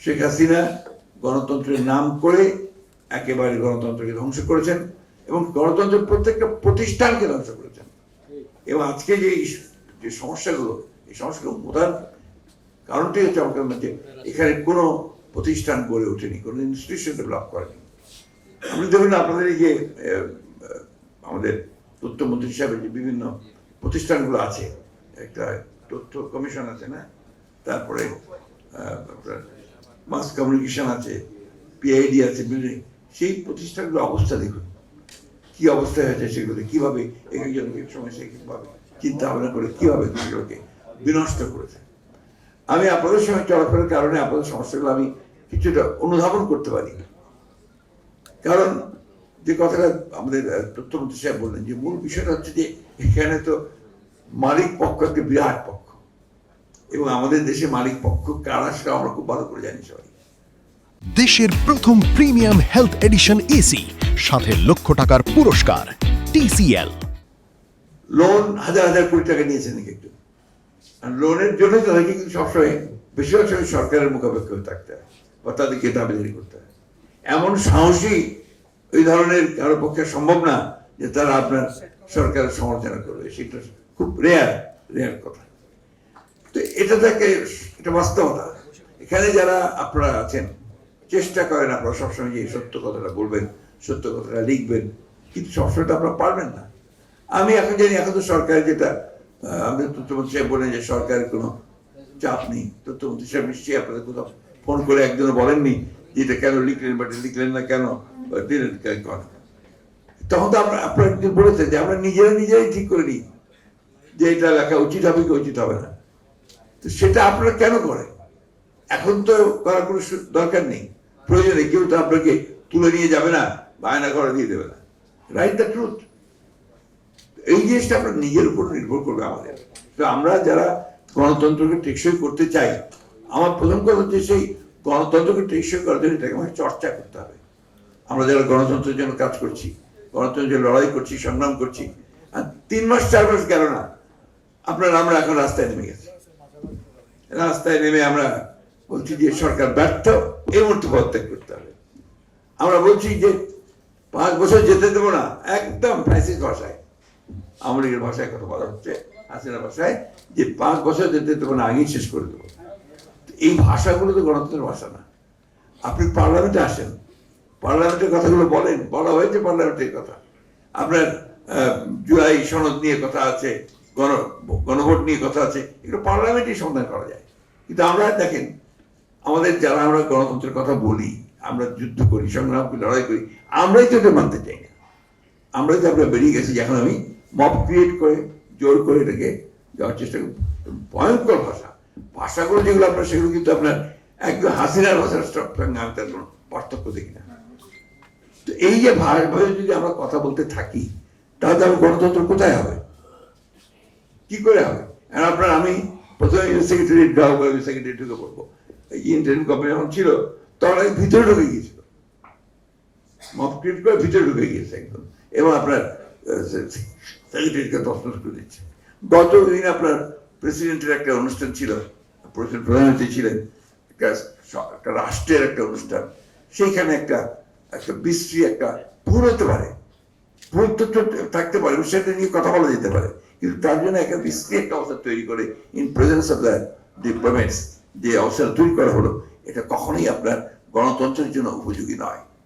শেখ হাসিনা গণতন্ত্রের নাম করে একেবারে গণতন্ত্রকে ধ্বংস করেছেন এবং গণতন্ত্রের প্রত্যেকটা প্রতিষ্ঠানকে ধ্বংস করেছেন। এবং আজকে যে সমস্যাগুলো, এই সমস্যাগুলো প্রধান কারণটাই হচ্ছে আমাদের মধ্যে এখানে কোনো প্রতিষ্ঠান গড়ে ওঠেনি, কোনো ইনস্টিটিউশন ডেভেলপ করেনি। আপনি দেখুন আপনাদের এই যে আমাদের তথ্যমন্ত্রী হিসাবে যে বিভিন্ন প্রতিষ্ঠানগুলো আছে, একটা তথ্য কমিশন আছে না, তারপরে আপনার মাস কমিউনিকেশন আছে, পিআইডি আছে, সেই প্রতিষ্ঠানগুলো অবস্থা দেখুন কি অবস্থায় হয়েছে, সেগুলোকে কিভাবে একজনকে সময় সে কিভাবে চিন্তা ভাবনা করে কিভাবে সেগুলোকে বিনষ্ট করেছে। আমি আপনাদের সঙ্গে চলাফেরার কারণে আপনাদের সমস্যাগুলো আমি কিছুটা অনুধাবন করতে পারি। কারণ যে কথাটা আমাদের তথ্যমন্ত্রী সাহেব বললেন, যে মূল বিষয়টা হচ্ছে যে এখানে তো মালিক পক্ষ একটা বিরাট পক্ষ, এবং আমাদের দেশে মালিক পক্ষ কারা সেটা আমরা খুব ভালো করে জানি সবাই। দেশের প্রথম প্রিমিয়াম হেলথ এডিশন এসি, সাথে লক্ষ টাকার পুরস্কার। TCL লোন হাজার হাজার কোটি টাকা নিয়েছেন একটু, আর লোনের জন্য তাদেরকে কিন্তু সবসময় বেশিরভাগ সময় সরকারের মুখাপেক্ষি হয়ে থাকতে হয় বা তাদেরকে দাবিদারি করতে হয়। এমন সাহসী ওই ধরনের কারো পক্ষে সম্ভব না যে তারা আপনার সরকারের সমালোচনা করবে, সেটা খুব রেয়ার কথা। তো এটা থেকে এটা বাস্তবতা। এখানে যারা আপনারা আছেন চেষ্টা করেন আপনারা সবসময় যে সত্য কথাটা বলবেন, সত্য কথাটা লিখবেন, কিন্তু সবসময় তো আপনারা পারবেন না। আমি এখন জানি এখন তো সরকারের যেটা আমাদের তথ্যমন্ত্রী সাহেব বলেন যে সরকারের কোনো চাপ নেই। তথ্যমন্ত্রী সাহেব নিশ্চয়ই আপনাদের কোথাও ফোন করে একজনও বলেননি যে এটা কেন লিখলেন বা লিখলেন না কেন বা দিলেন কেন। তখন তো আপনারা একদিন বলেছেন যে আমরা নিজেরাই ঠিক করে নিই যে এটা লেখা উচিত হবে কি উচিত হবে না। তো সেটা আপনারা কেন করেন? এখন তো করার কোনো দরকার নেই, প্রয়োজন নেই। কেউ তো আপনাকে তুলে নিয়ে যাবে না, বায়না করে দিয়ে দেবে না। Write the truth. এই জিনিসটা আপনার নিজের উপর নির্ভর করবে আমাদের। তো আমরা যারা গণতন্ত্রকে টেকসই করতে চাই, আমার প্রথম কথা হচ্ছে সেই গণতন্ত্রকে টেকসই করার জন্য এটাকে আমাকে চর্চা করতে হবে। আমরা যারা গণতন্ত্রের জন্য কাজ করছি, গণতন্ত্রের জন্য লড়াই করছি, সংগ্রাম করছি, আর 3 মাস 4 মাস গেল না আমরা এখন রাস্তায় নেমে গেছি। রাস্তায় নেমে আমরা বলছি যে সরকার ব্যর্থ, এই মুহূর্তে পদত্যাগ করতে হবে। আমরা বলছি যে 5 বছর যেতে দেবো না, একদম ফ্যাসিস্ট ভাষায়, আওয়ামী লীগের ভাষায় কথা বলা হচ্ছে, হাসিনার ভাষায়, যে 5 বছর যেতে দেবো না, আগেই শেষ করে দেবো। এই ভাষাগুলো তো গণতন্ত্রের ভাষা না। আপনি পার্লামেন্টে আসেন, পার্লামেন্টের কথাগুলো বলেন, বলা হয়েছে পার্লামেন্টের কথা। আপনার জুলাই সনদ নিয়ে কথা আছে, গণভোট নিয়ে কথা আছে, এগুলো পার্লামেন্টেই সমাধান করা যায়। কিন্তু আমরা দেখেন, আমাদের যারা আমরা গণতন্ত্রের কথা বলি, আমরা যুদ্ধ করি, সংগ্রাম করি, লড়াই করি, আমরাই তো এটা মানতে চাই না। আমরাই তো আমরা বেরিয়ে গেছি, এখন আমি মব ক্রিয়েট করে জোর করে এটাকে যাওয়ার চেষ্টা করি। ভয়ঙ্কর ভাষাগুলো যেগুলো আপনার, সেগুলো কিন্তু আপনার একদম হাসিনার ভাষার সঙ্গে আমি তার কোনো পার্থক্য দেখি না। তো এই যে ভাষায় যদি আমরা কথা বলতে থাকি, তাহলে আমার গণতন্ত্র কোথায় হবে, কি করে হবে? আর আপনার আমি প্রথমে সেক্রেটারি ঢুকে পড়বো, ইন্টারভিউ কোম্পানি যখন ছিল তখন আমি ভিতরে ঢুকে গিয়েছিল, মব ক্রিয়েট করে ভিতরে ঢুকে গিয়েছে একদম, এবং আপনার সেক্রেটারিকে তছনছ করে দিচ্ছে। গতদিন আপনার প্রেসিডেন্টের একটা অনুষ্ঠান ছিল, প্রধানমন্ত্রী ছিলেন, একটা রাষ্ট্রের একটা অনুষ্ঠান, সেইখানে একটা বিশ্রী একটা ভুল হতে পারে, ভুল তথ্য থাকতে পারে, সেটা নিয়ে কথা বলা যেতে পারে, কিন্তু তার জন্য একটা বিশ্রী একটা অবস্থা তৈরি করে in presence of the diplomats যে অবস্থা তৈরি করা হলো, এটা কখনোই আপনার গণতন্ত্রের জন্য উপযোগী নয়।